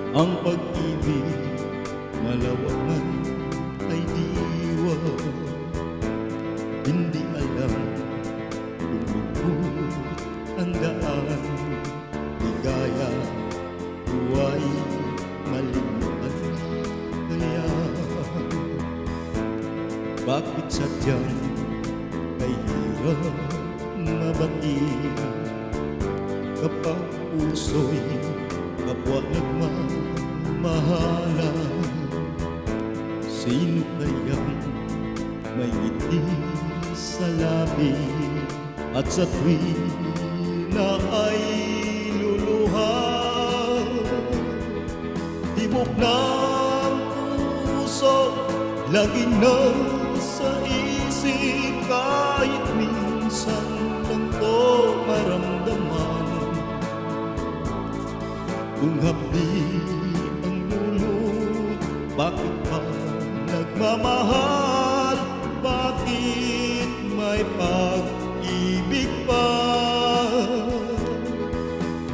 Ang pag-ibig malawanan ay diwa, hindi alam kung lubog ang daan. Ligaya buhay malimutan kaya, bakit sadyang ay hirap mabatiin kapag puso'y kapwa nagmamahalan? Sino kayang may ngiti sa labi at sa tuwing na ay luluha? Tibok ng puso laging nasa isip, kahit minsan lang to maramdaman. Kung hapdi ang lulot, bakit pa nagmamahal? Bakit may pag-ibig pa?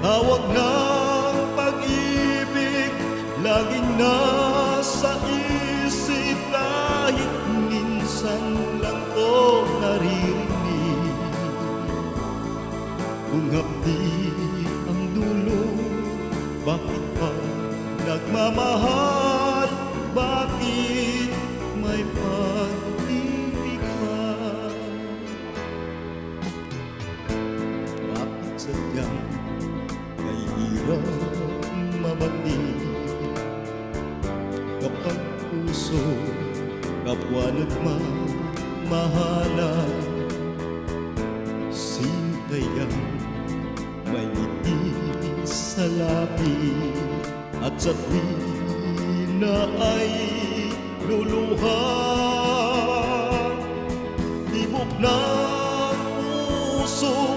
Tawag ng pag-ibig laging nasa isip, kahit minsan lang to naririnig. Kung hapdi ang dulo, bakit pa nagmamahal? Bakit may pag-ibig pa? Bakit sadyang may hirap mabatid kapag puso kapwa nagmamahalan? Sino kayang may ngiti sa labi at sa tuwing na ay luluha? Tibok ng puso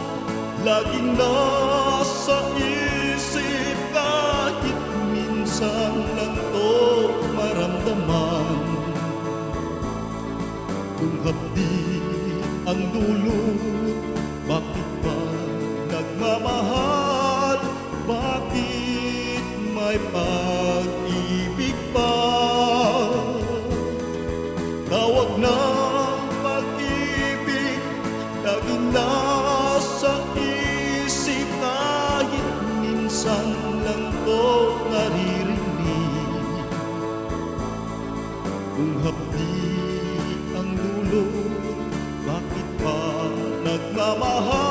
laging nasa isip, kahit minsan lang to maramdaman. Kung hapdi ang dulo, bakit pa nagmamahal? Bakit may pag-ibig pa? Tawag ng pag-ibig laging nasa isip, kahit minsan lang to naririnig. Kung hapdi ang dulo, bakit pa nagmamahal?